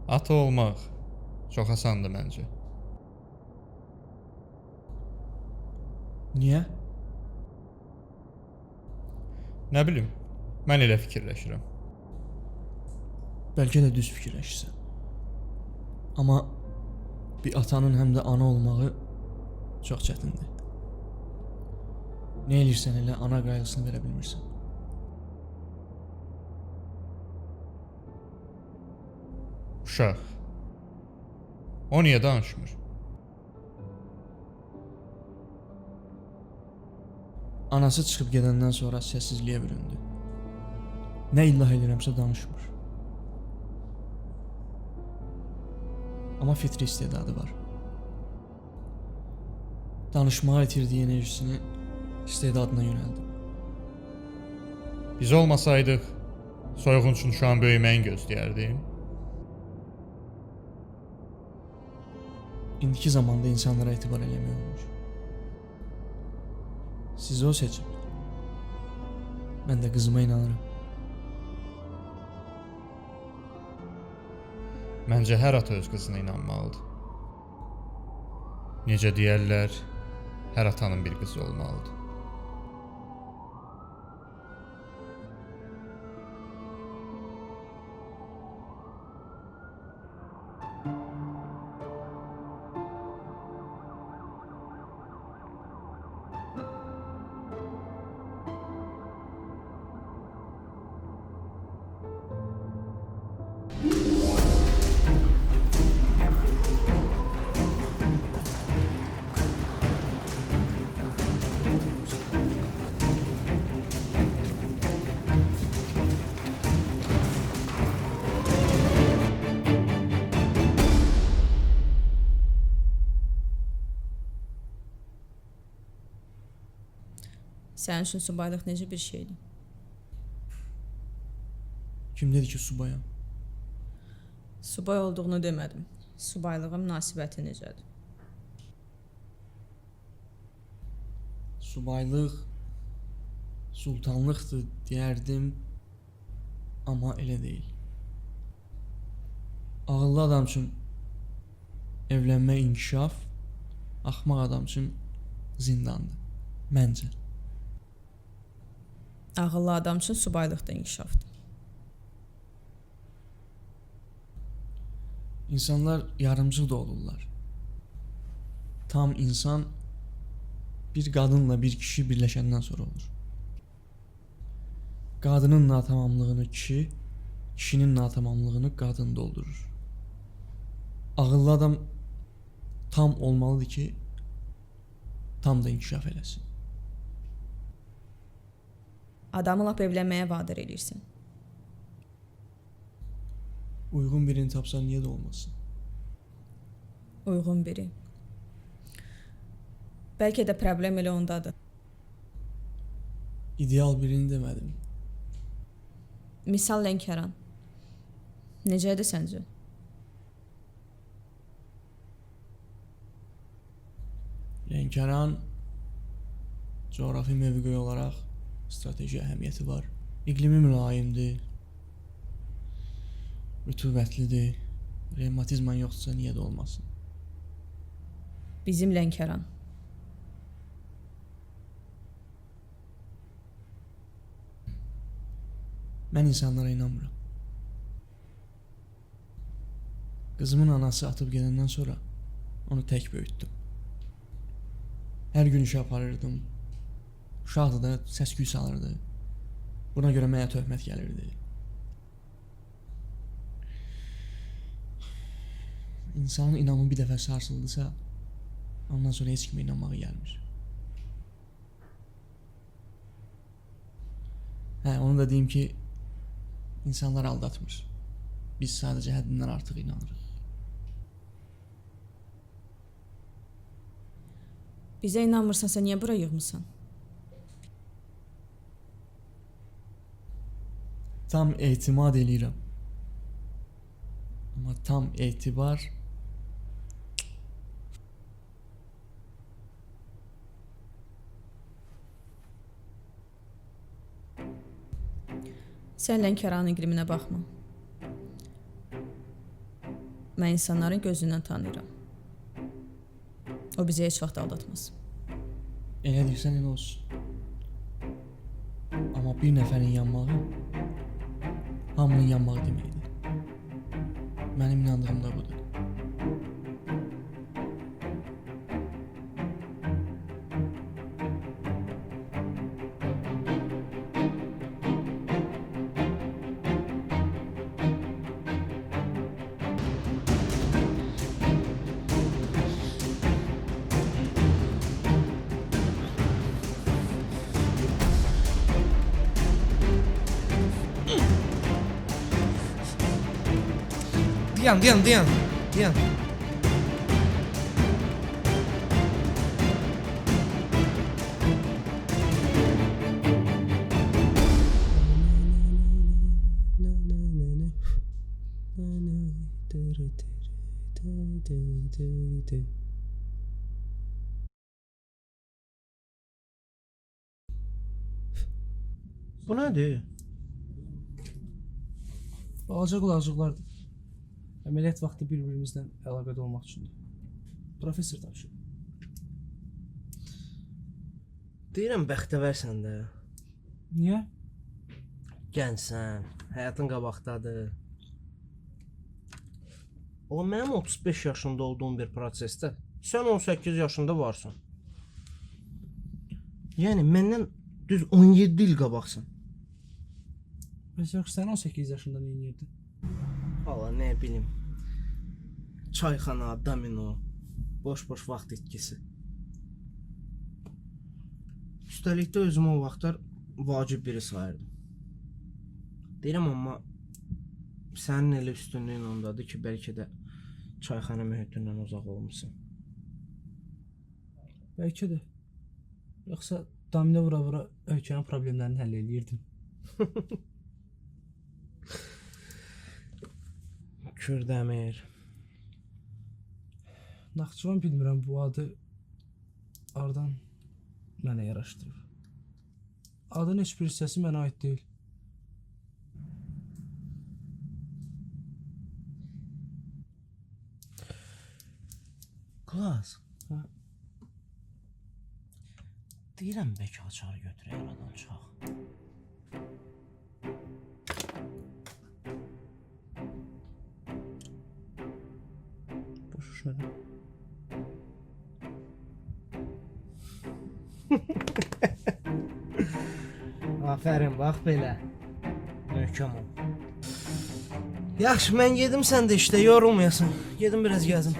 Ata olmaq çox asandır məncə. Niyə? Nə bilim, mən elə fikirləşirəm. Bəlkə də düz fikirləşirsən. Amma bir atanın həm də ana olmağı çox çətindir. Nə elirsən elə ana qayğısını verə bilmirsən. Uşaq. O niyə danışmır? Anası çıxıb gedəndən sonra səssizliyə büründü. Nə illah edirəmsə danışmır. Amma fitri istedadı var. Danışmağa itirdiyi enerjisini istedadına yönəldi. Biz olmasaydıq, soyğun üçün şu an böyüməyini gözləyərdim. İndiki zamanda insanlara etibar eləmək olmur. Sizi o seçib. Mən də qızıma inanırım. Məncə hər ata öz qızına inanmalıdır. Necə deyərlər, hər atanın bir qızı olmalıdır. Sənin üçün subaylıq necə bir şeydir? Kim dedi ki subayam? Subay olduğunu demədim. Subaylığa münasibəti necədir? Subaylıq sultanlıqdır deyərdim, amma elə deyil. Ağıllı adam üçün evlənmək inkişaf, axmaq adam üçün zindandır. Məncə. Ağıllı adam üçün subaylıq da inkişafdır. İnsanlar yarımcıl da olurlar. Tam insan bir qadınla bir kişi birləşəndən sonra olur. Qadının natamamlığını kişi, kişinin natamamlığını qadın doldurur. Ağıllı adam tam olmalıdır ki, tam da inkişaf eləsin. Adamı lap evlənməyə vadar eləyirsən. Uyğun birini tapsan niyə də olmasın? Uyğun biri. Bəlkə də problem elə ondadır. İdeal birini demədim. Misal Lənkəran. Necədir səncə? Lənkəran coğrafi mövqe olaraq strateji əhəmiyyəti var. İqlimi mülayimdir. Rütubətlidir. Revmatizman yoxdursa niyə də olmasın? Bizim Lənkəran. Mən insanlara inanmıram. Qızımın anası atıb gedəndən sonra onu tək böyütdüm. Hər gün işə aparırdım. Uşaqdı da səs-küy salırdı. Buna görə mənə töhmət gəlirdi. İnsanın inamı bir dəfə sarsıldısa, ondan sonra heç kimə inanmağı gəlmir. Onu da deyim ki, insanlar aldatmır. Biz sadəcə həddindən artıq inanırıq. Bizə inanmırsansa niyə bura yığmısan? Tam etimad eləyirəm. Amma tam etibar Sən Lənkəranın iqliminə baxma. Mən insanların gözündən tanıyıram. O bizi heç vaxt aldatmaz. Elə deyirsən elə olsun. Amma bir nəfərin yanmağı hamının yanmağı deməkdir. Mənim inandığım da budur. Dayan. Bu nədir? Balaca qulaqcıqlardır. Əməliyyat vaxtı bir-birimizlə əlaqədə olmaq üçündür. Professor tapşırır. Deyirəm bəxtəvərsən də. Niyə? Gəncsən, həyatın qabaqdadır. O mənim 35 yaşında olduğum bir prosesdə sən 18 yaşında varsan. Yəni məndən düz 17 il qabaqsan. Bəs yaxşı, sən 18 yaşında nə edirdin? Valla nə bilim. Çayxana, domino, boş-boş vaxt itkisi. Üstəlik də özümü o vaxtlar vacib biri sayırdım. Deyirəm, amma sənin elə üstünlüyün ondadır ki, bəlkə də çayxana mühitindən uzaq olmuşsun. Bəlkə də. Yoxsa domino vura-vura ölkənin problemlərini həll edirdim. Kürdəmir. Naxçıvan bilmirəm bu adı hardan mənə yaraşdırır. Adın heç bir hissəsi mənə aid deyil. Qulaq. Deyirəm, bəlkə açarı götürək aradan çıxaq. Boş şöyle. Afərin, bax belə. Möhkəm ol. Yaxşı, mən gedim, sən də işdə yorulmayasın. Gedim biraz gəzim.